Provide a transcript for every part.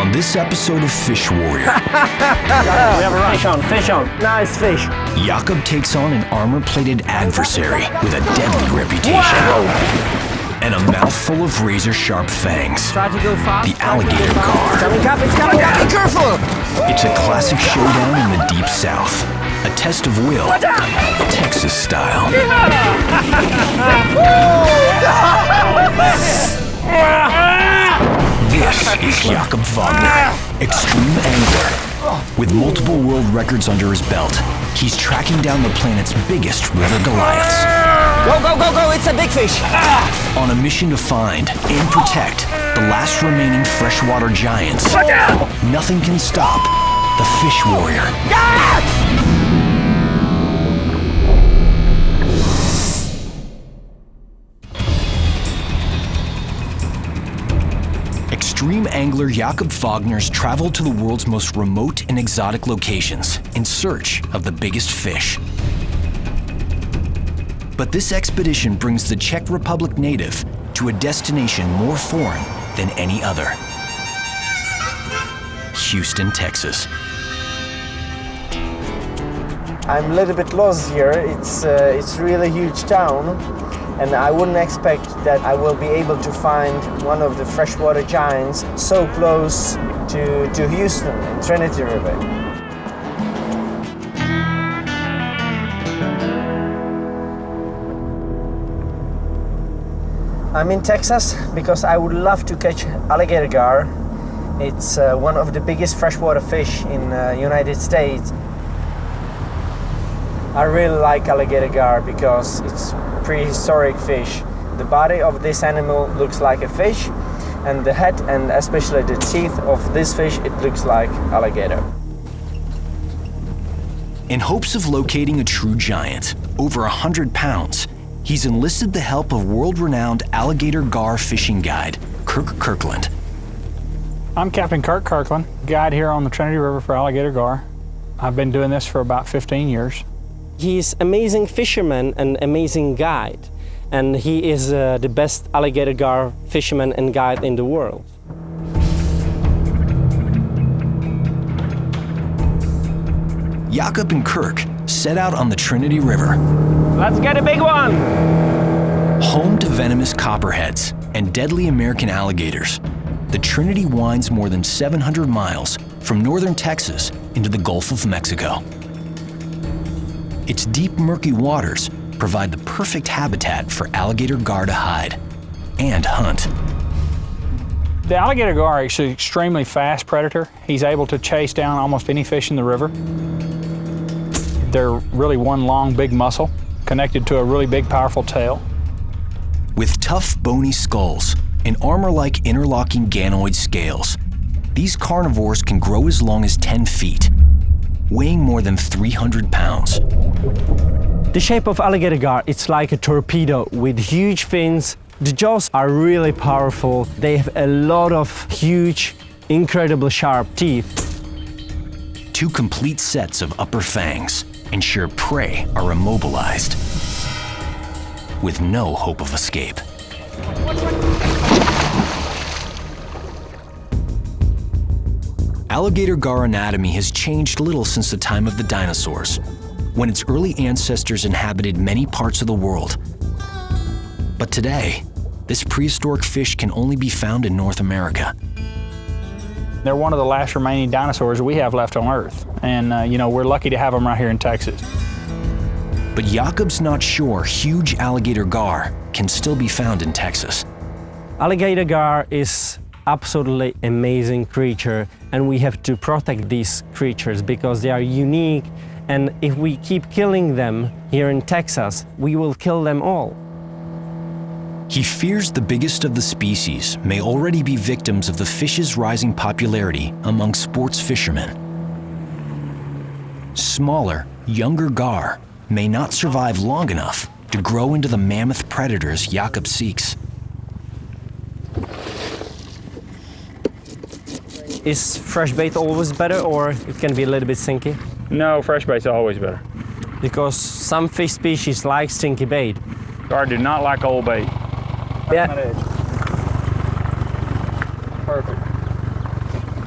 On this episode of Fish Warrior, We have a run. Fish on. Nice fish. Jakob takes on an armor-plated adversary with a deadly reputation and a mouthful of razor-sharp fangs. Try to go fast. The alligator gar. It's coming up. Be careful. It's a classic showdown in the Deep South. A test of will, Texas style. This is Jakob Wagner, extreme angler. With multiple world records under his belt, he's tracking down the planet's biggest river Goliaths. Go, it's a big fish. On a mission to find and protect the last remaining freshwater giants. Nothing can stop the Fish Warrior. Extreme angler Jakob Wagner's traveled to the world's most remote and exotic locations in search of the biggest fish. But this expedition brings the Czech Republic native to a destination more foreign than any other. Houston, Texas. I'm a little bit lost here. It's really a huge town, and I wouldn't expect that I will be able to find one of the freshwater giants so close to Houston and Trinity River. I'm in Texas because I would love to catch alligator gar. It's one of the biggest freshwater fish in the United States. I really like alligator gar because it's prehistoric fish. The body of this animal looks like a fish, and the head and especially the teeth of this fish, it looks like alligator. In hopes of locating a true giant, over 100 pounds, he's enlisted the help of world-renowned alligator gar fishing guide, Kirk Kirkland. I'm Captain Kirk Kirkland, guide here on the Trinity River for alligator gar. I've been doing this for about 15 years. He's amazing fisherman and amazing guide, and he is the best alligator gar fisherman and guide in the world. Jakob and Kirk set out on the Trinity River, Let's get a big one! home to venomous copperheads and deadly American alligators. The Trinity winds more than 700 miles from northern Texas into the Gulf of Mexico. Its deep, murky waters provide the perfect habitat for alligator gar to hide and hunt. The alligator gar is an extremely fast predator. He's able to chase down almost any fish in the river. They're really one long, big muscle connected to a really big, powerful tail. With tough, bony skulls and armor-like interlocking ganoid scales, these carnivores can grow as long as 10 feet, weighing more than 300 pounds. The shape of alligator gar, it's like a torpedo with huge fins. The jaws are really powerful. They have a lot of huge, incredibly sharp teeth. Two complete sets of upper fangs ensure prey are immobilized, with no hope of escape. Alligator gar anatomy has changed little since the time of the dinosaurs, when its early ancestors inhabited many parts of the world. But today, this prehistoric fish can only be found in North America. They're one of the last remaining dinosaurs we have left on Earth. And, we're lucky to have them right here in Texas. But Jakob's not sure huge alligator gar can still be found in Texas. Alligator gar is absolutely amazing creature, and we have to protect these creatures because they are unique, and if we keep killing them here in Texas, we will kill them all. He fears the biggest of the species may already be victims of the fish's rising popularity among sports fishermen. Smaller, younger gar may not survive long enough to grow into the mammoth predators Jakob seeks. Is fresh bait always better, or it can be a little bit stinky? No, fresh bait's always better. Because some fish species like stinky bait. Gar do not like old bait. Yeah. Perfect.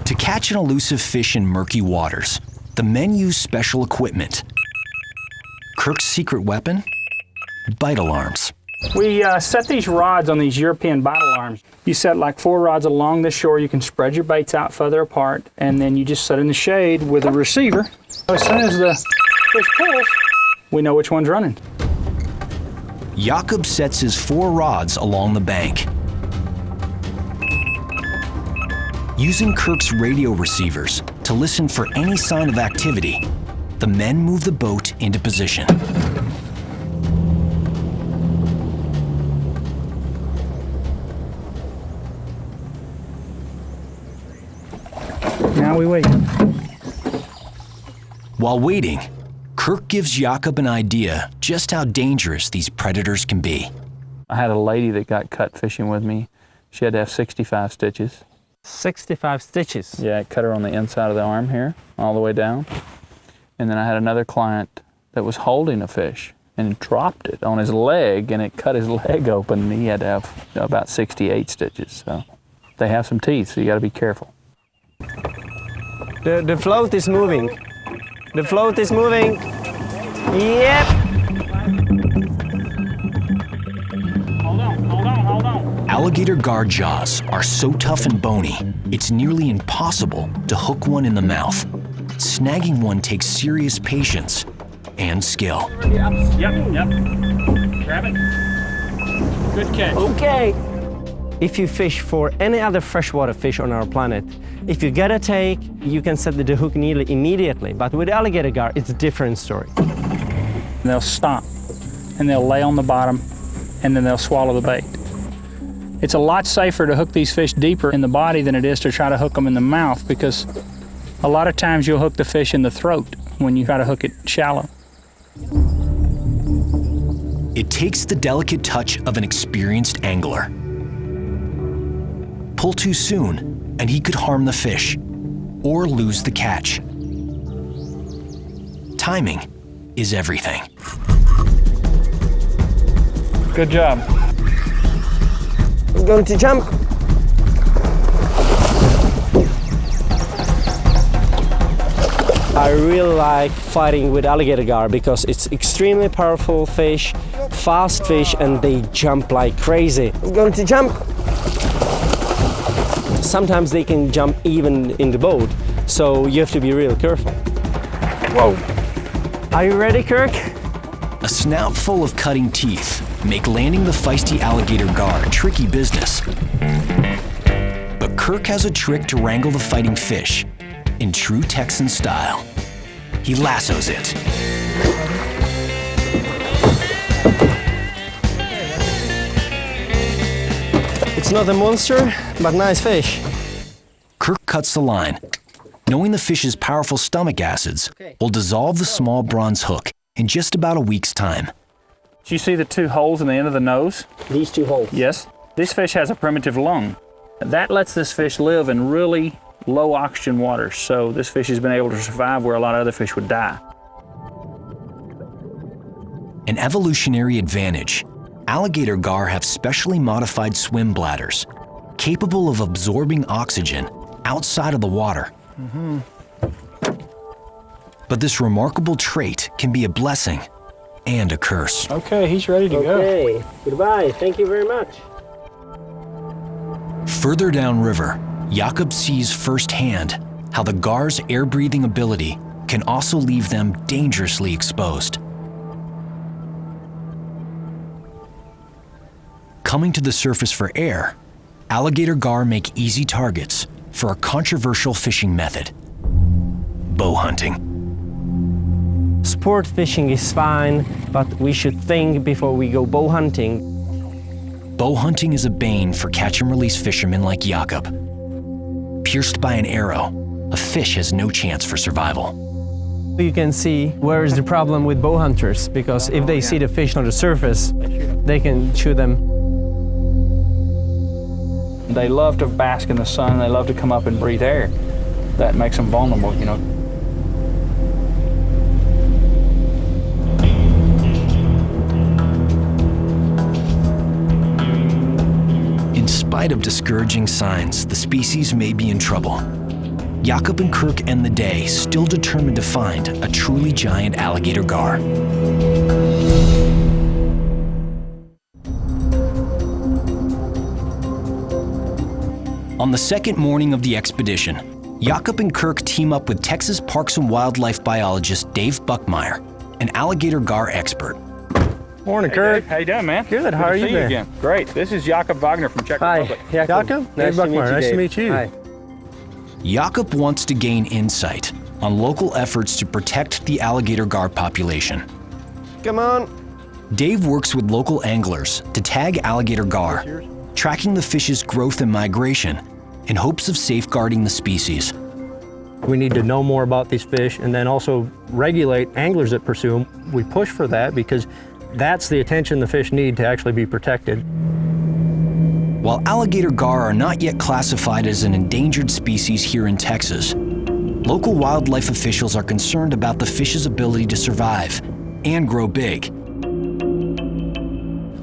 To catch an elusive fish in murky waters, the men use special equipment. Kirk's secret weapon? Bite alarms. We set these rods on these European bite alarms. You set like 4 rods along the shore. You can spread your baits out further apart, and then you just set in the shade with a receiver. As soon as the fish pulls, we know which one's running. Jakob sets his 4 rods along the bank. Using Kirk's radio receivers to listen for any sign of activity, the men move the boat into position. Now we wait. While waiting, Kirk gives Jakob an idea just how dangerous these predators can be. I had a lady that got cut fishing with me. She had to have 65 stitches. 65 stitches. Yeah, it cut her on the inside of the arm here, all the way down. And then I had another client that was holding a fish and dropped it on his leg, and it cut his leg open, and he had to have about 68 stitches. So they have some teeth, so you got to be careful. The float is moving. The float is moving. Yep. Hold on. Alligator gar jaws are so tough and bony, it's nearly impossible to hook one in the mouth. Snagging one takes serious patience and skill. Yep. Grab it. Good catch. Okay. If you fish for any other freshwater fish on our planet, if you get a take, you can set the hook nearly immediately. But with alligator gar, it's a different story. They'll stop, and they'll lay on the bottom, and then they'll swallow the bait. It's a lot safer to hook these fish deeper in the body than it is to try to hook them in the mouth, because a lot of times you'll hook the fish in the throat when you try to hook it shallow. It takes the delicate touch of an experienced angler. Pull too soon, and he could harm the fish or lose the catch. Timing is everything. Good job. I'm going to jump. I really like fighting with alligator gar because it's extremely powerful fish, fast fish, and they jump like crazy. I'm going to jump. Sometimes they can jump even in the boat, so you have to be real careful. Whoa. Are you ready, Kirk? A snout full of cutting teeth make landing the feisty alligator gar tricky business. But Kirk has a trick to wrangle the fighting fish in true Texan style. He lassos it. It's not a monster, but nice fish. Kirk cuts the line, knowing the fish's powerful stomach acids will dissolve the small bronze hook in just about a week's time. Do you see the 2 holes in the end of the nose? These 2 holes. Yes. This fish has a primitive lung. That lets this fish live in really low oxygen waters, so this fish has been able to survive where a lot of other fish would die. An evolutionary advantage. Alligator gar have specially modified swim bladders, capable of absorbing oxygen outside of the water. But this remarkable trait can be a blessing and a curse. Okay, he's ready to go. Okay, goodbye. Thank you very much. Further downriver, Jakob sees firsthand how the gar's air-breathing ability can also leave them dangerously exposed. Coming to the surface for air, alligator gar make easy targets for a controversial fishing method: bow hunting. Sport fishing is fine, but we should think before we go bow hunting. Bow hunting is a bane for catch-and-release fishermen like Jakob. Pierced by an arrow, a fish has no chance for survival. You can see where is the problem with bow hunters, because if they see the fish on the surface, they can shoot them. They love to bask in the sun. They love to come up and breathe air. That makes them vulnerable, you know. In spite of discouraging signs, the species may be in trouble. Jakob and Kirk end the day still determined to find a truly giant alligator gar. On the second morning of the expedition, Jakob and Kirk team up with Texas Parks and Wildlife biologist Dave Buckmeyer, an alligator gar expert. Morning, Hey, Kirk. Dave, how you doing, man? Good, how to are you see been? again. Great. This is Jakob Wagner from Czech Republic. Jakob. Nice to meet you, Nice to Dave. meet you. Hi. Jakob wants to gain insight on local efforts to protect the alligator gar population. Come on. Dave works with local anglers to tag alligator gar, tracking the fish's growth and migration in hopes of safeguarding the species. We need to know more about these fish and then also regulate anglers that pursue them. We push for that because that's the attention the fish need to actually be protected. While alligator gar are not yet classified as an endangered species here in Texas, local wildlife officials are concerned about the fish's ability to survive and grow big.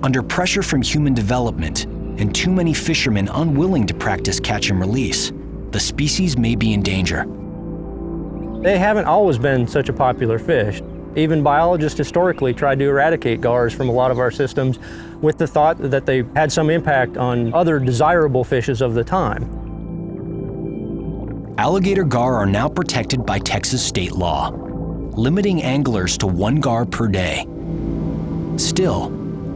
Under pressure from human development and too many fishermen unwilling to practice catch and release, the species may be in danger. They haven't always been such a popular fish. Even biologists historically tried to eradicate gars from a lot of our systems with the thought that they had some impact on other desirable fishes of the time. Alligator gar are now protected by Texas state law, limiting anglers to 1 gar per day. Still,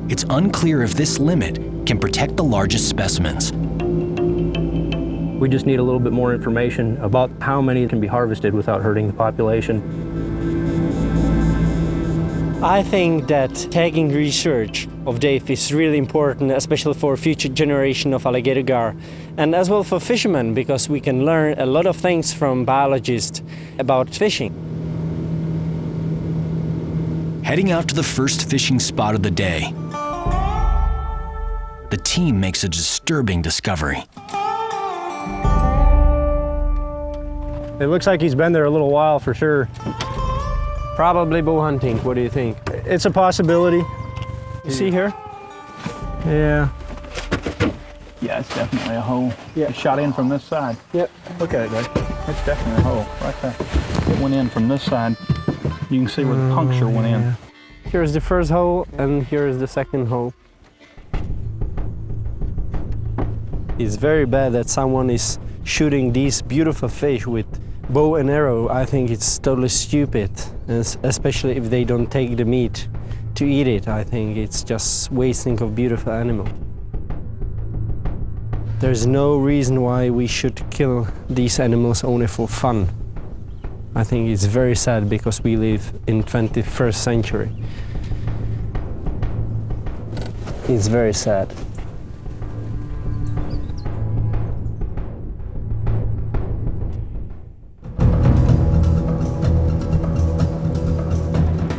it's unclear if this limit can protect the largest specimens. We just need a little bit more information about how many can be harvested without hurting the population. I think that tagging research of Dave is really important, especially for future generation of alligator gar, and as well for fishermen, because we can learn a lot of things from biologists about fishing. Heading out to the first fishing spot of the day, the team makes a disturbing discovery. It looks like he's been there a little while for sure. Probably bow hunting. What do you think? It's a possibility. You see here? Yeah. Yeah, it's definitely a hole. Yeah. It shot in from this side. Yep. Look at it, Dave. It's definitely a hole right there. It went in from this side. You can see where the puncture went in. Here's the first hole, and here's the second hole. It's very bad that someone is shooting these beautiful fish with bow and arrow. I think it's totally stupid, especially if they don't take the meat to eat it. I think it's just wasting of beautiful animal. There's no reason why we should kill these animals only for fun. I think it's very sad because we live in 21st century. It's very sad.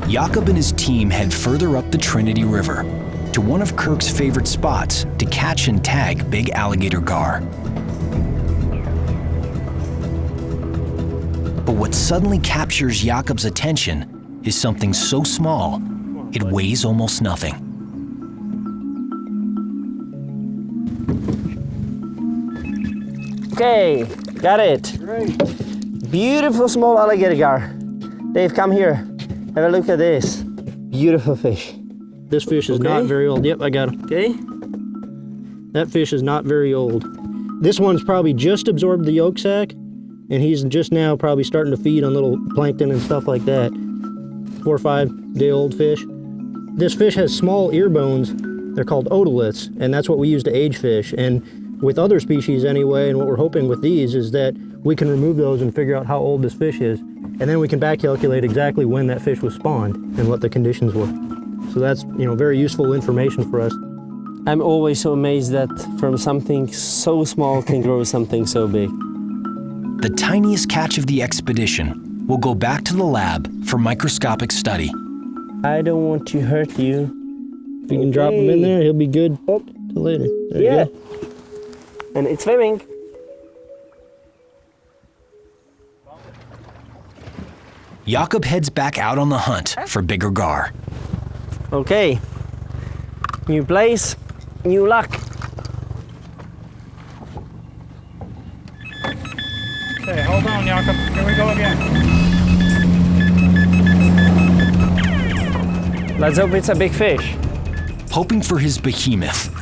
Jakob and his team head further up the Trinity River to one of Kirk's favorite spots to catch and tag big alligator gar. But what suddenly captures Jakob's attention is something so small, it weighs almost nothing. Okay, got it. Great. Beautiful small alligator gar. Dave, come here. Have a look at this. Beautiful fish. This fish is not very old. Yep, I got him. Okay. That fish is not very old. This one's probably just absorbed the yolk sac, and he's just now probably starting to feed on little plankton and stuff like that. 4 or 5 day old fish. This fish has small ear bones. They're called otoliths, and that's what we use to age fish. And with other species anyway, and what we're hoping with these is that we can remove those and figure out how old this fish is. And then we can back calculate exactly when that fish was spawned and what the conditions were. So that's, very useful information for us. I'm always so amazed that from something so small can grow something so big. The tiniest catch of the expedition will go back to the lab for microscopic study. I don't want to hurt you. If you can drop him in there, he'll be good till later. There you go. And it's swimming. Jakob heads back out on the hunt for bigger gar. Okay. New place, new luck. Okay, hold on, Jakob. Here we go again. Let's hope it's a big fish. Hoping for his behemoth,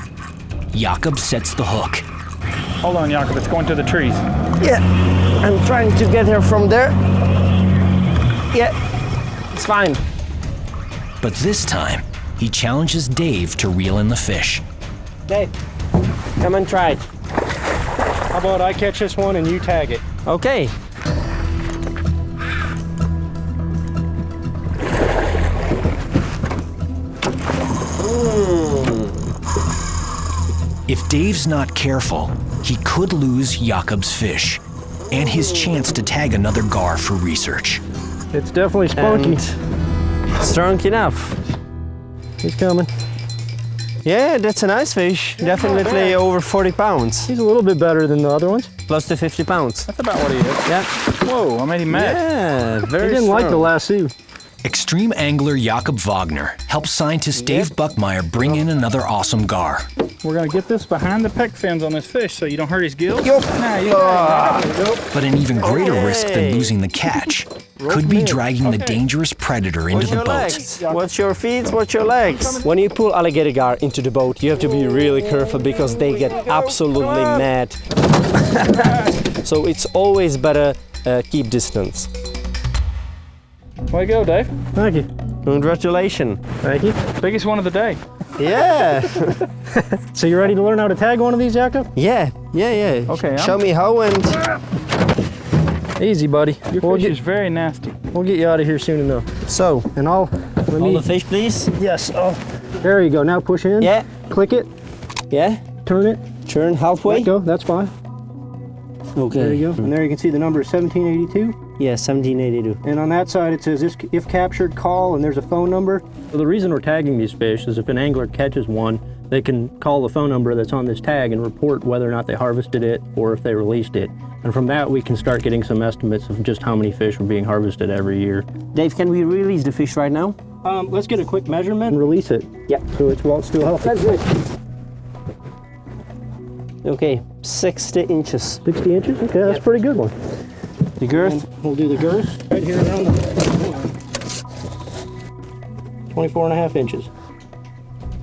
Jakob sets the hook. Hold on, Jakob. It's going to the trees. Yeah, I'm trying to get her from there. Yeah, it's fine. But this time, he challenges Dave to reel in the fish. Dave, come and try it. How about I catch this one and you tag it? Okay. If Dave's not careful, he could lose Jakob's fish and his chance to tag another gar for research. It's definitely spunky. And strong enough. He's coming. Yeah, that's a nice fish. Definitely over 40 pounds. He's a little bit better than the other ones. Close to 50 pounds. That's about what he is. Yeah. Whoa, I made him mad. Yeah, very He didn't like the strong. lasso. Extreme angler Jakob Wagner helps scientist Dave Buckmeyer bring in another awesome gar. We're gonna get this behind the pec fins on this fish so you don't hurt his gills. Yup. Nah, you got it. But an even greater risk than losing the catch could be dragging the dangerous predator into Watch the your boat. legs. Watch your feet, watch your legs. When you pull alligator gar into the boat, you have to be really careful because they get absolutely mad. So it's always better keep distance. Way to go, Dave. Thank you. Congratulations. Thank you. Biggest one of the day. Yeah. So you ready to learn how to tag one of these, Jakob? Yeah. Okay, Show me how and Easy, buddy. Your We'll fish get, is very nasty. we'll get you out of here soon enough. so. And let Hold me. the fish, please. Yes. Oh, there you go. Now push in. Yeah. Click it. Yeah. Turn it. Turn halfway. Let go. That's fine. Okay. There you go. And there you can see the number is 1782. Yeah, 1782. And on that side it says if captured, call, and there's a phone number. So the reason we're tagging these fish is if an angler catches one, they can call the phone number that's on this tag and report whether or not they harvested it or if they released it. And from that we can start getting some estimates of just how many fish are being harvested every year. Dave, can we release the fish right now? Let's get a quick measurement and release it. Yeah. So it's while it's still healthy. Okay, 60 inches. 60 inches? Okay, that's a pretty good one. The girth? And we'll do the girth right here around the 24 and a half inches.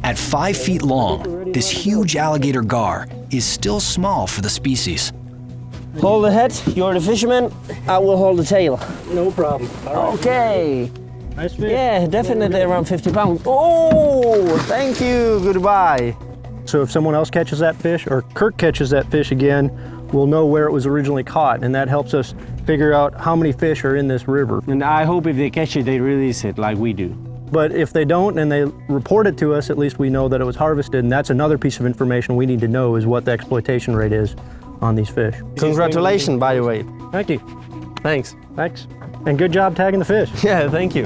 At 5 feet long, this huge alligator gar is still small for the species. Hold the head, you're the fisherman, I will hold the tail. No problem. All right. Okay. Nice fish. Yeah, definitely around 50 pounds. Oh, thank you, goodbye. So if someone else catches that fish, or Kirk catches that fish again, we'll know where it was originally caught, and that helps us figure out how many fish are in this river. And I hope if they catch it, they release it like we do. But if they don't and they report it to us, at least we know that it was harvested, and that's another piece of information we need to know is what the exploitation rate is on these fish. Congratulations, by the way. Thank you. Thanks. Thanks. And good job tagging the fish. Yeah, thank you.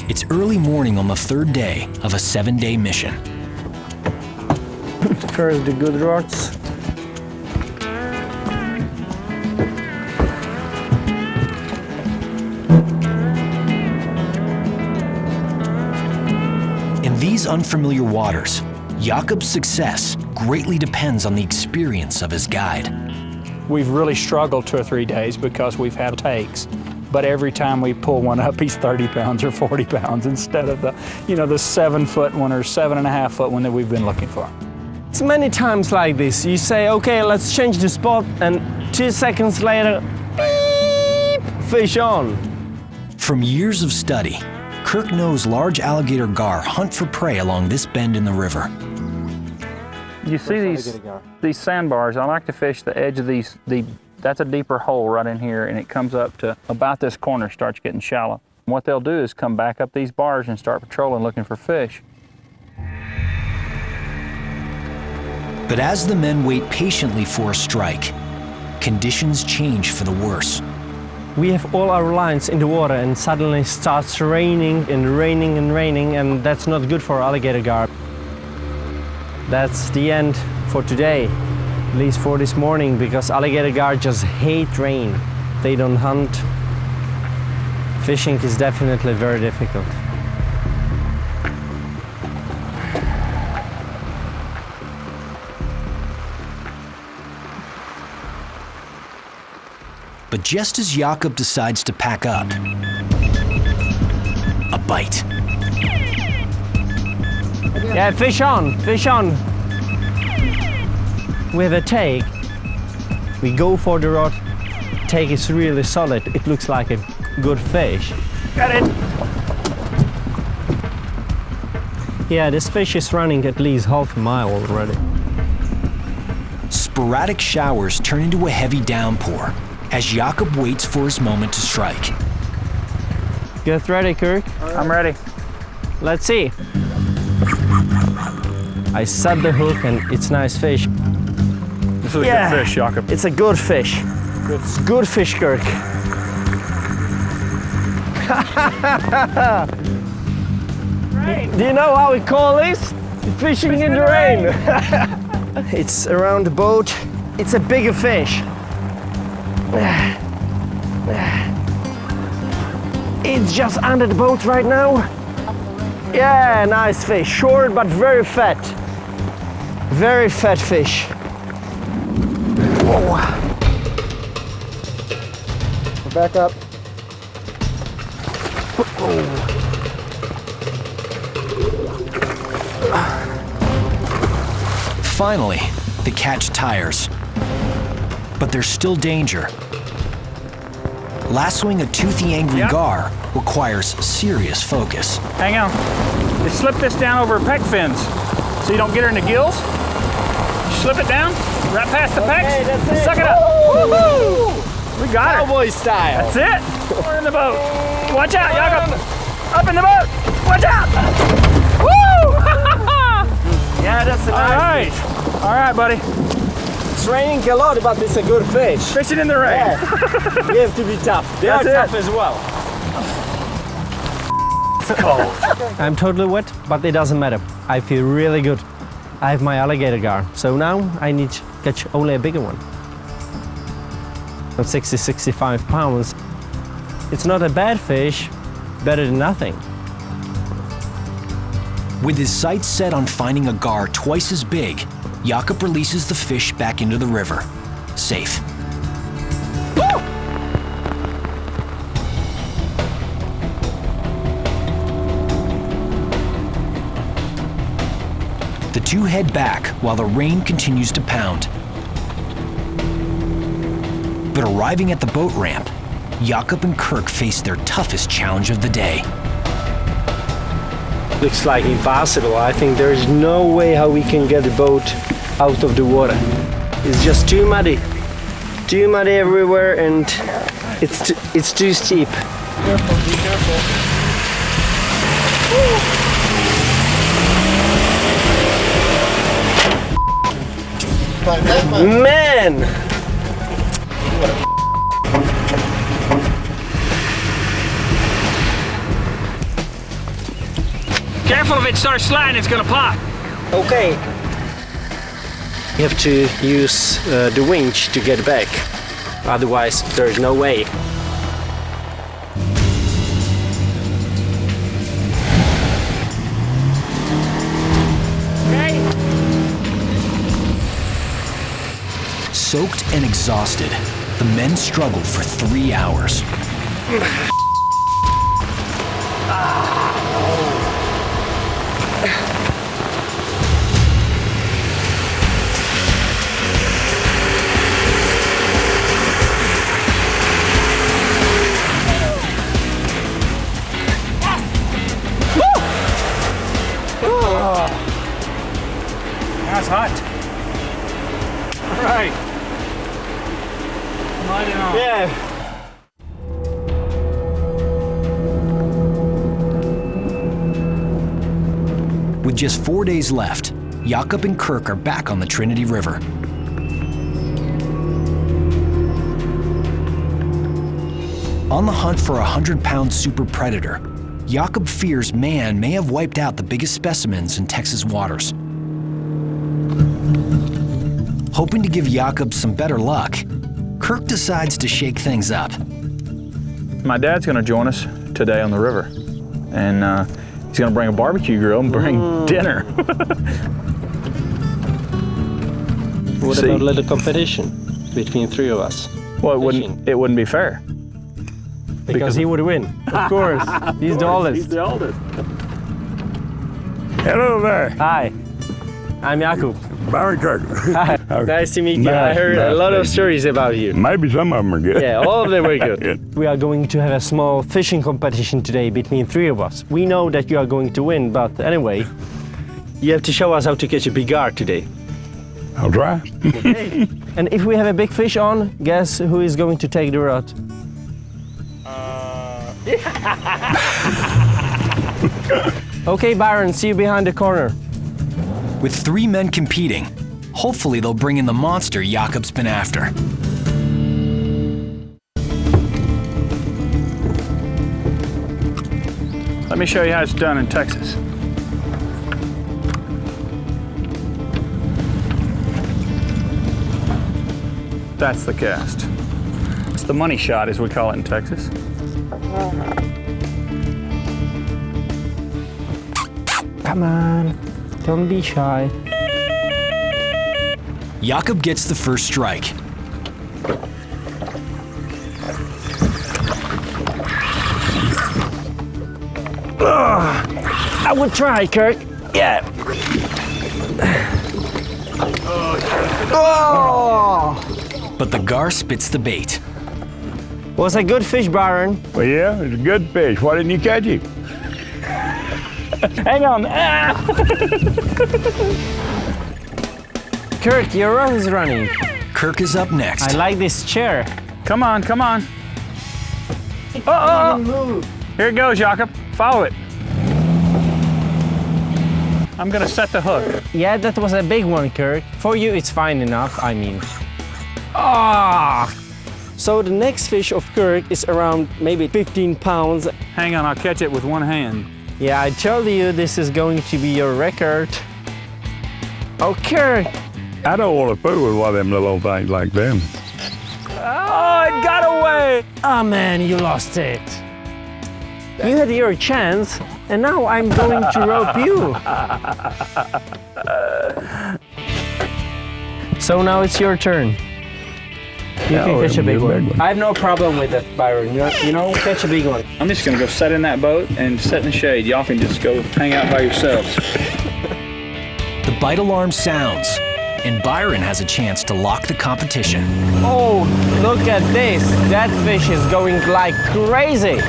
It's early morning on the third day of a 7-day mission. First, the good rods. In these unfamiliar waters, Jakob's success greatly depends on the experience of his guide. We've really struggled 2 or 3 days because we've had takes. But every time we pull one up, he's 30 pounds or 40 pounds instead of the 7-foot one or 7.5-foot one that we've been looking for. It's many times like this. You say, okay, let's change the spot, and 2 seconds later, beep, fish on. From years of study, Kirk knows large alligator gar hunt for prey along this bend in the river. You see these sandbars. I like to fish the edge of these. That's a deeper hole right in here, and it comes up to about this corner, starts getting shallow. What they'll do is come back up these bars and start patrolling looking for fish. But as the men wait patiently for a strike, conditions change for the worse. We have all our lines in the water and suddenly it starts raining and raining and raining, and that's not good for alligator gar. That's the end for today, at least for this morning, because alligator gar just hate rain. They don't hunt. Fishing is definitely very difficult. But just as Jakob decides to pack up, a bite. Yeah, fish on, fish on. With a take, we go for the rod. Take is really solid. It looks like a good fish. Got it. Yeah, this fish is running at least half a mile already. Sporadic showers turn into a heavy downpour as Jakob waits for his moment to strike. Get ready, Kirk. I'm ready. Let's see. I set the hook and it's nice fish. This is a Yeah. good fish, Jakob. It's a good fish. It's good fish, Kirk. Do you know how we call this? Fishing in the rain. It's around the boat. It's a bigger fish. It's just under the boat right now. Yeah, nice fish. Short but very fat. Very fat fish. Whoa. Back up. Finally, the catch tires. But there's still danger. Lassoing a toothy, angry gar requires serious focus. Hang on. Just slip this down over her pec fins so you don't get her in the gills. Slip it down, right past the pecs. that's it. Suck it up. Woo-hoo! We got her. Cowboy style. That's it. We're in the boat. Watch out, Jakob. Up in the boat. Watch out. Woo! Yeah, that's a All nice right. fish. All right, buddy. It's raining a lot, but it's a good fish. Fishing in the rain. We have to be tough. They That's are it. tough as well. It's cold. I'm totally wet, but it doesn't matter. I feel really good. I have my alligator gar, so now I need to catch only a bigger one. Of 60-65 pounds. It's not a bad fish, better than nothing. With his sights set on finding a gar twice as big, Jakob releases the fish back into the river. Safe. The two head back while the rain continues to pound. But arriving at the boat ramp, Jakob and Kirk face their toughest challenge of the day. Looks like impossible. I think there's no way how we can get the boat out of the water. It's just too muddy. Too muddy everywhere and it's too steep. Careful, be careful. Man! Careful if it starts sliding, it's gonna pop. Okay. You have to use the winch to get back. Otherwise, there's no way. Soaked and exhausted, the men struggled for 3 hours. That's hot. All right. Light it on. Yeah. With just 4 days left, Jakob and Kirk are back on the Trinity River. On the hunt for a 100-pound super predator, Jakob fears man may have wiped out the biggest specimens in Texas waters. Hoping to give Jakob some better luck, Kirk decides to shake things up. My dad's gonna join us today on the river. And he's gonna bring a barbecue grill and bring dinner. What See. about a little competition between three of us? Well, fishing. it wouldn't be fair. Because he would win, of course. He's the oldest. the oldest. Hello there, Hi, I'm Jakub. Byron Kirk. Hi. Nice to meet you. I Nice, heard a nice lot of meeting you. stories about you. Maybe some of them are good. Yeah, all of them were good. Good. We are going to have a small fishing competition today between three of us. We know that you are going to win, but anyway, you have to show us how to catch a big gar today. I'll try. And if we have a big fish on, guess who is going to take the rod? Okay, Byron, see you behind the corner. With 3 men competing, hopefully they'll bring in the monster Jakob's been after. Let me show you how it's done in Texas. That's the cast. It's the money shot, as we call it in Texas. Come on, don't be shy. Jakob gets the first strike. I would try, Kirk. Yeah. Oh! But the gar spits the bait. Was a good fish, Byron. Well, yeah, it's a good fish. Why didn't you catch him? Hang on. Ah! Kirk, your rod is running. Kirk is up next. I like this chair. Come on, come on. Oh! Here it goes, Jakob. Follow it. I'm gonna set the hook. Yeah, that was a big one, Kirk. For you, it's fine enough, I mean. Ah! So the next fish of Kirk is around maybe 15 pounds. Hang on, I'll catch it with one hand. Yeah, I told you this is going to be your record. Oh, Kirk! I don't want to fool with one of them little old things like them. Oh, it got away! Oh man, you lost it. You had your chance, and now I'm going to rope you. So now it's your turn. You Yeah, can catch a big it'll be a one. big one. I have no problem with it, Byron. You know, catch a big one. I'm just gonna go sit in that boat and sit in the shade. Y'all can just go hang out by yourselves. The bite alarm sounds, and Byron has a chance to lock the competition. Oh, look at this. That fish is going like crazy.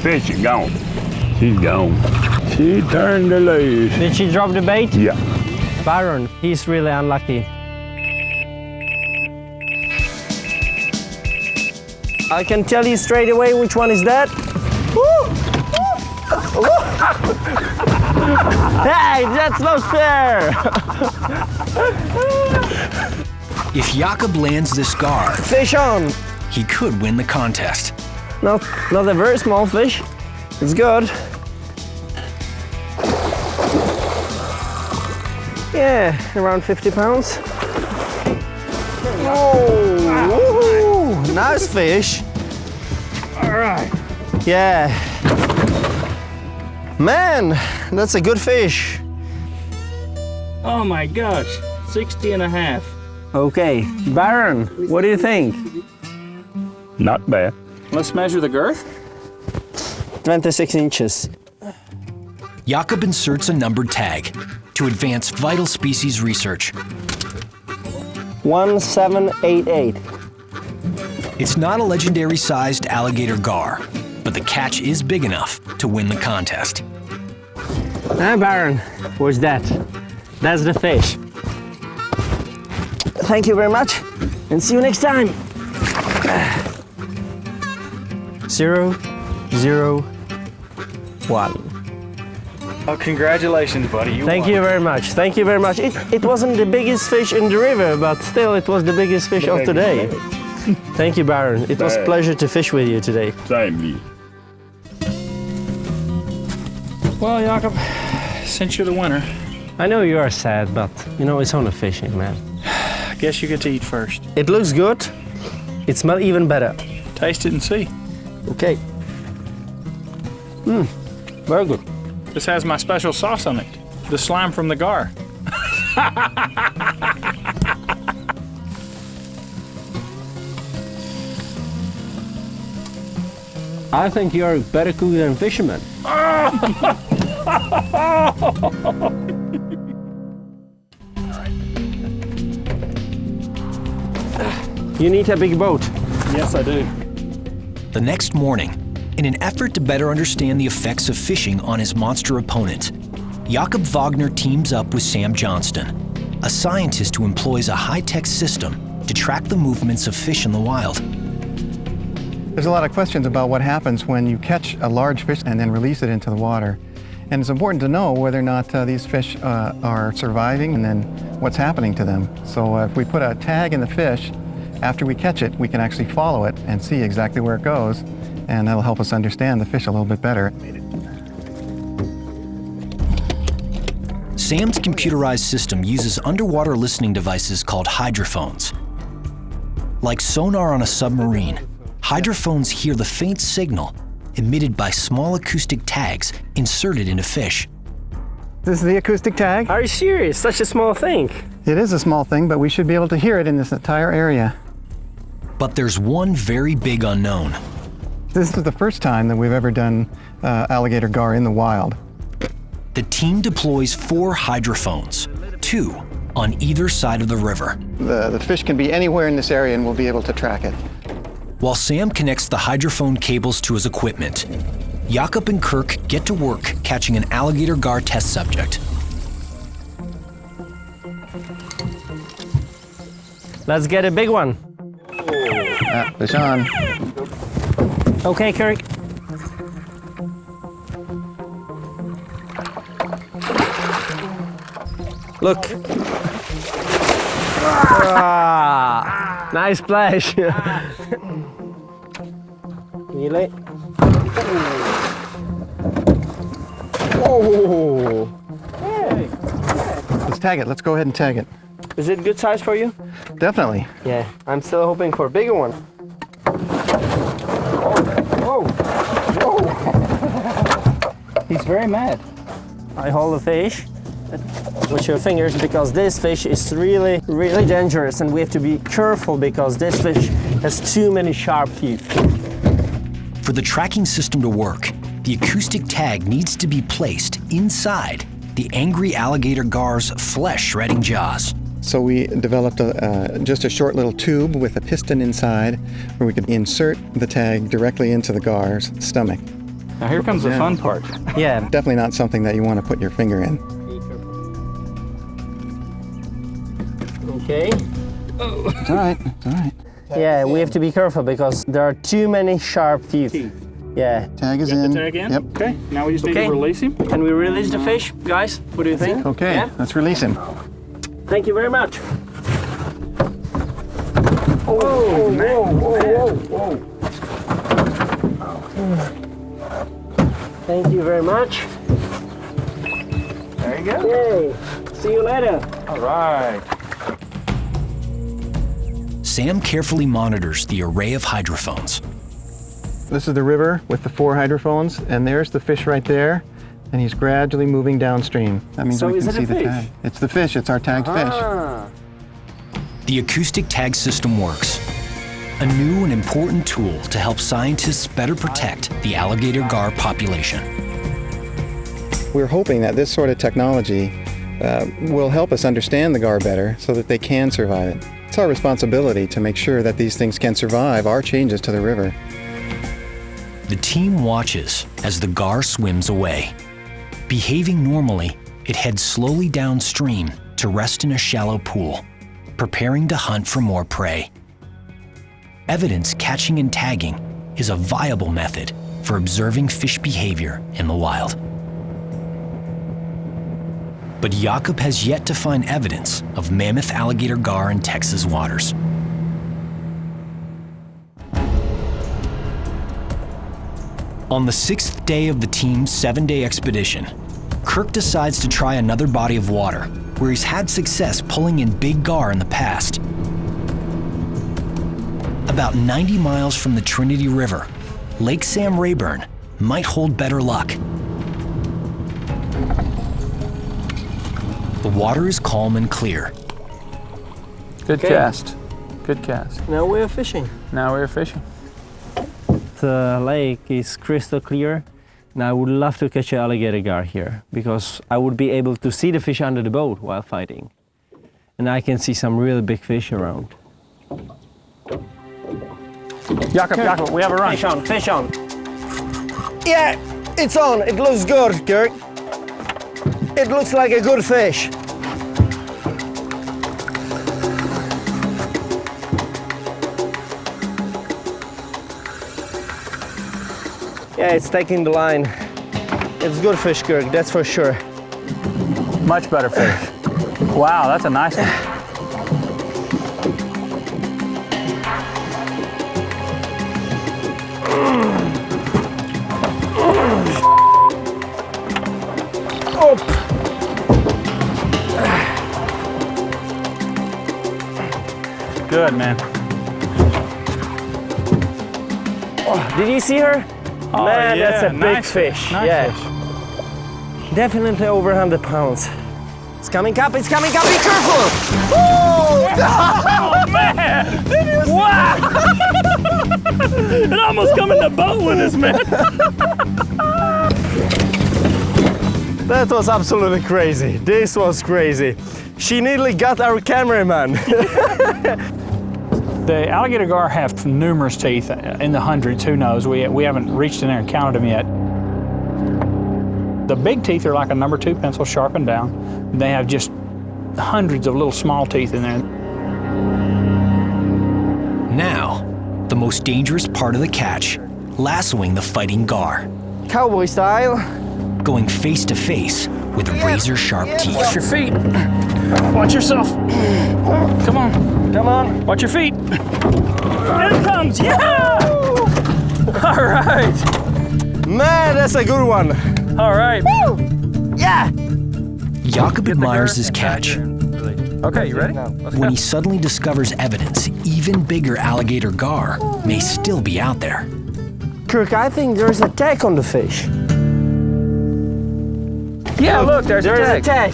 Fish is gone. She's gone. She turned her loose. Did she drop the bait? Yeah. Byron, he's really unlucky. I can tell you straight away which one is that. Woo! Hey, that's not fair! If Jakob lands this gar, Fish on! he could win the contest. Not a very small fish. It's good. Yeah, around 50 pounds. Oh, woohoo, nice fish. All right. Yeah. Man, that's a good fish. Oh my gosh, 60 and a half. Okay, Byron, what do you think? Not bad. Let's measure the girth. 26 inches. Jakob inserts a numbered tag to advance vital species research. 1788. It's not a legendary sized alligator gar, but the catch is big enough to win the contest. Ah, Byron, what's that? That's the fish. Thank you very much, and see you next time. 0, 0, 1. Oh, congratulations, buddy. Thank you very much. Thank you very much. It wasn't the biggest fish in the river, but still it was the biggest fish of today. Thank you, Byron. It was a pleasure to fish with you today. Same to you. Well, Jakob, since you're the winner, I know you are sad, but you know, it's only fishing, man. I guess you get to eat first. It looks good. It smells even better. Taste it and see. Okay. Very good. This has my special sauce on it. The slime from the gar. I think you're a better cook than fisherman. You need a big boat. Yes, I do. The next morning, in an effort to better understand the effects of fishing on his monster opponent, Jakob Wagner teams up with Sam Johnston, a scientist who employs a high-tech system to track the movements of fish in the wild. There's a lot of questions about what happens when you catch a large fish and then release it into the water. And it's important to know whether or not these fish are surviving and then what's happening to them. So if we put a tag in the fish, after we catch it, we can actually follow it and see exactly where it goes, and that'll help us understand the fish a little bit better. Sam's computerized system uses underwater listening devices called hydrophones. Like sonar on a submarine, hydrophones hear the faint signal emitted by small acoustic tags inserted into fish. This is the acoustic tag. Are you serious? Such a small thing. It is a small thing, but we should be able to hear it in this entire area. But there's one very big unknown. This is the first time that we've ever done alligator gar in the wild. The team deploys 4 hydrophones, 2 on either side of the river. The fish can be anywhere in this area and we'll be able to track it. While Sam connects the hydrophone cables to his equipment, Jakob and Kirk get to work catching an alligator gar test subject. Let's get a big one. Fish on. Okay, Kirk. Look. Ah, nice splash. Really? Oh. Let's tag it. Let's go ahead and tag it. Is it good size for you? Definitely. Yeah, I'm still hoping for a bigger one. He's very mad. I hold the fish with your fingers because this fish is really, really dangerous and we have to be careful because this fish has too many sharp teeth. For the tracking system to work, the acoustic tag needs to be placed inside the angry alligator gar's flesh-shredding jaws. So we developed just a short little tube with a piston inside where we could insert the tag directly into the gar's stomach. Now here comes the fun part. Yeah. Definitely not something that you want to put your finger in. Okay. It's all right. It's all right. Yeah, we have to be careful because there are too many sharp teeth. Yeah. Tag is in. Tag in? Yep. Okay, now we just need to release him. Can we release the fish, guys? What do you think? Okay, Yeah? let's release him. Thank you very much. Oh, man. Thank you very much. There you go. Okay. See you later. All right. Sam carefully monitors the array of hydrophones. This is the river with the 4 hydrophones, and there's the fish right there, and he's gradually moving downstream. That means So we is can it a see the fish? tag. It's the fish. It's our tagged fish. The acoustic tag system works, a new and important tool to help scientists better protect the alligator gar population. We're hoping that this sort of technology will help us understand the gar better so that they can survive it. It's our responsibility to make sure that these things can survive our changes to the river. The team watches as the gar swims away. Behaving normally, it heads slowly downstream to rest in a shallow pool, preparing to hunt for more prey. Evidence catching and tagging is a viable method for observing fish behavior in the wild. But Jakob has yet to find evidence of mammoth alligator gar in Texas waters. On the 6th day of the team's 7-day expedition, Kirk decides to try another body of water where he's had success pulling in big gar in the past. About 90 miles from the Trinity River, Lake Sam Rayburn might hold better luck. The water is calm and clear. Good cast. Good cast. Now we're fishing. Now we're fishing. The lake is crystal clear, and I would love to catch an alligator gar here because I would be able to see the fish under the boat while fighting. And I can see some really big fish around. Jakob, we have a run. Fish on, fish on. Yeah, it's on. It looks good, Kirk. It looks like a good fish. Yeah, it's taking the line. It's good fish, Kirk, that's for sure. Much better fish. Wow, that's a nice one. Good, man. Did you see her? Oh, Man, yeah, that's a big nice fish. Nice Yeah. fish. Definitely over 100 pounds. It's coming up, it's coming up, be careful! Oh, man! Wow! It almost come in the boat with us, man. That was absolutely crazy. This was crazy. She nearly got our cameraman. The alligator gar have numerous teeth, in the hundreds, who knows? We haven't reached in there and counted them yet. The big teeth are like a number 2 pencil sharpened down. They have just hundreds of little small teeth in there. Now, the most dangerous part of the catch, lassoing the fighting gar, Cowboy style. going face to face with razor-sharp teeth. Watch your feet. Watch yourself. Come on. Come on. Watch your feet. There it comes. Yeah! All right. Man, that's a good one. All right. Yeah. Jakob admires his catch. Okay, you ready? When he suddenly discovers evidence even bigger alligator gar may still be out there. Kirk, I think there's a tag on the fish. Yeah, look, there's a tag.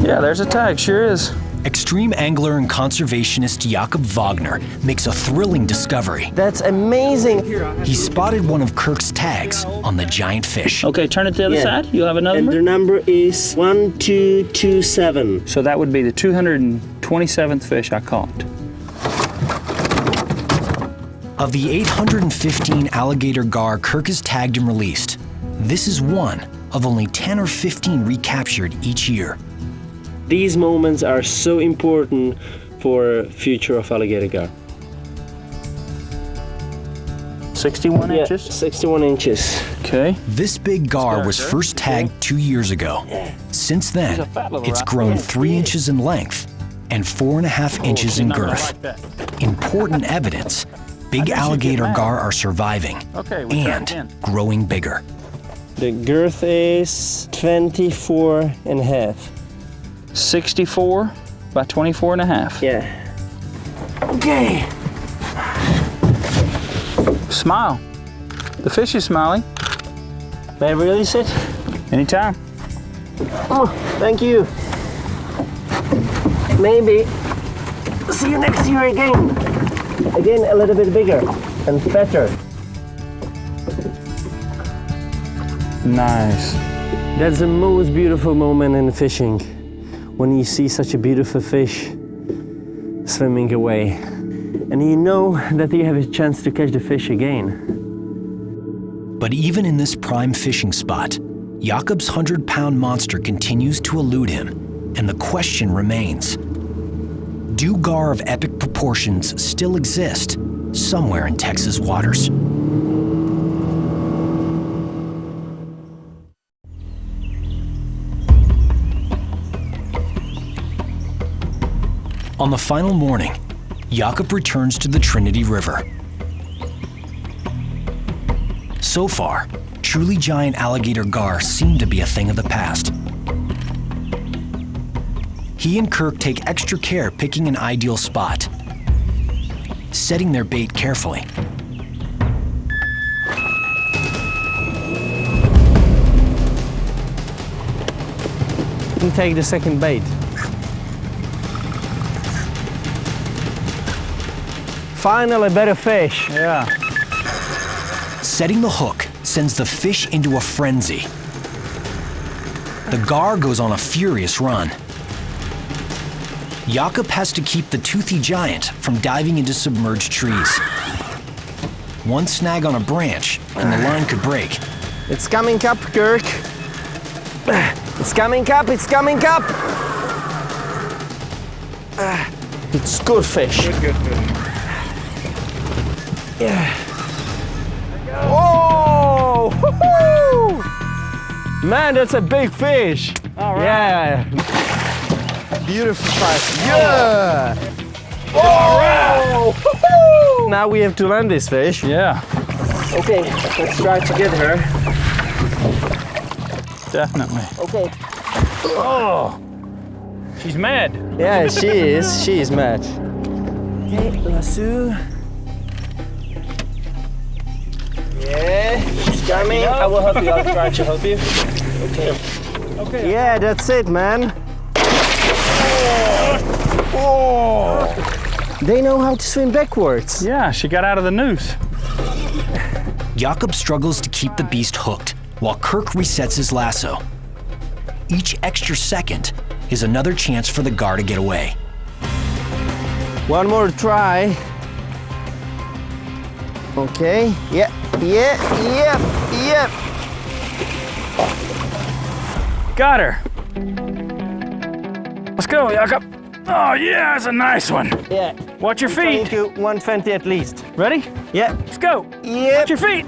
Yeah, there's a tag. Sure is. Extreme angler and conservationist Jakob Wagner makes a thrilling discovery. That's amazing. He spotted one of Kirk's tags on the giant fish. Okay, turn it to the other side. You'll have another And number. the number is 1227. So that would be the 227th fish I caught. Of the 815 alligator gar Kirk has tagged and released, this is one of only 10 or 15 recaptured each year. These moments are so important for future of alligator gar. 61 inches. 61 inches. Okay. This big gar was first tagged 2 years ago. Since then, He's a fat little it's rat. grown 3 inches in length and 4.5 inches in Not gonna girth. like that. Important evidence big alligator mad. gar are surviving Okay, we try and again. growing bigger. The girth is 24 and a half. 64 by 24 and a half. Yeah. Okay. Smile. The fish is smiling. May I release it? Anytime. Oh, thank you. Maybe. See you next year again. Again, a little bit bigger and fatter. Nice. That's the most beautiful moment in fishing, when you see such a beautiful fish swimming away. And you know that you have a chance to catch the fish again. But even in this prime fishing spot, Jakob's 100-pound monster continues to elude him, and the question remains: do gar of epic proportions still exist somewhere in Texas waters? On the final morning, Jakob returns to the Trinity River. So far, truly giant alligator gar seem to be a thing of the past. He and Kirk take extra care picking an ideal spot, setting their bait carefully. can take the second bait. Finally, better fish. Yeah. Setting the hook sends the fish into a frenzy. The gar goes on a furious run. Jakob has to keep the toothy giant from diving into submerged trees. One snag on a branch and the line could break. It's coming up, Kirk. It's coming up, it's coming up. It's good fish. Good fish. Yeah. Oh! Woo-hoo! Man, that's a big fish. All right. Yeah. Beautiful fish. Yeah. All right. Woo-hoo! Now we have to land this fish. Yeah. Okay, let's try to get her. Definitely. Okay. Oh, she's mad. Yeah, she is. She is mad. Okay, lasso. Yeah, she's coming. I will help you. I'll try to help you. Okay. Okay. Yeah, that's it, man. Oh. They know how to swim backwards. Yeah, she got out of the noose. Jakob struggles to keep the beast hooked while Kirk resets his lasso. Each extra second is another chance for the gar to get away. One more try. Okay. Yeah. Got her. Let's go, Jakob. Oh yeah, that's a nice one. Yeah. Watch your feet. 120 at least. Ready? Yeah. Let's go. Yeah. Watch your feet.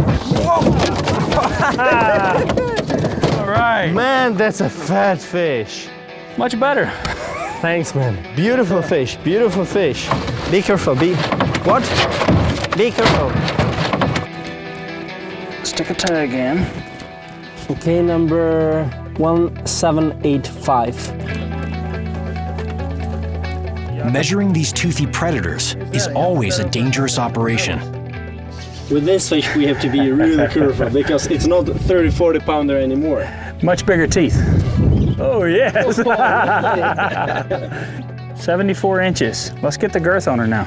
All right. Man, that's a fat fish. Much better. Thanks, man. Beautiful fish. Beautiful fish. Be careful. What? Be careful. Stick a tag in. Okay, number 1785. Measuring these toothy predators is always a dangerous operation. With this fish, we have to be really careful because it's not 30, 40 pounder anymore. Much bigger teeth. Oh yes. 74 inches. Let's get the girth on her now.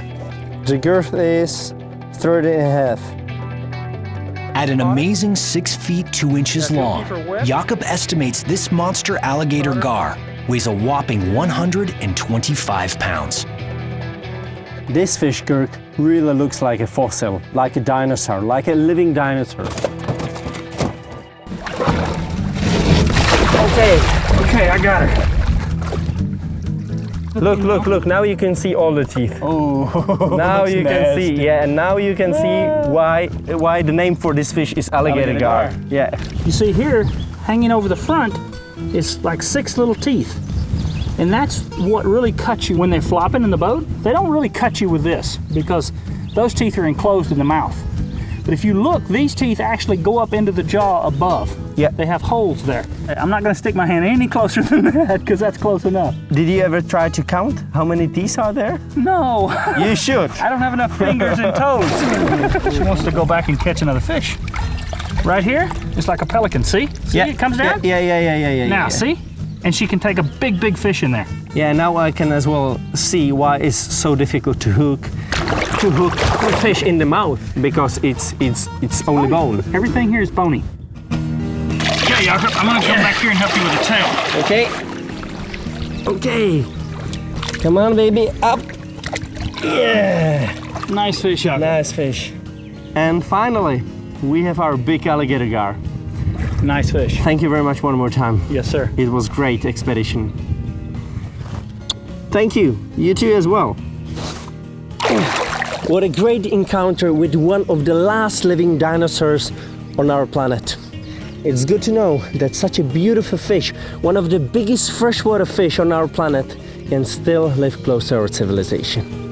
The girth is 30 and a half. At an amazing 6 feet 2 inches long, Jakob estimates this monster alligator gar weighs a whopping 125 pounds. This fish, Kirk, really looks like a fossil, like a dinosaur, like a living dinosaur. Okay, I got her. Look, now you can see all the teeth. Oh, Now you can see, yeah, and now you can see why the name for this fish is alligator gar. Yeah. You see here, hanging over the front, is like 6 little teeth. And that's what really cuts you when they're flopping in the boat. They don't really cut you with this because those teeth are enclosed in the mouth. But if you look, these teeth actually go up into the jaw above. Yeah. They have holes there. I'm not gonna stick my hand any closer than that because that's close enough. Did you ever try to count how many teeth are there? No. You should. I don't have enough fingers and toes. She wants to go back and catch another fish. Right here, it's like a pelican, see? See, it comes down? Yeah. Now, see? And she can take a big fish in there. Yeah, now I can as well see why it's so difficult to hook the fish in the mouth because it's only bone. Everything here is bony. Okay, Jakob, I'm gonna come back here and help you with the tail. Okay. Come on, baby, up. Yeah. Nice fish, Jakob. Nice fish. And finally, we have our big alligator gar. Nice fish. Thank you very much one more time. Yes, sir. It was great expedition. Thank you. You too as well. What a great encounter with one of the last living dinosaurs on our planet. It's good to know that such a beautiful fish, one of the biggest freshwater fish on our planet, can still live close to our civilization.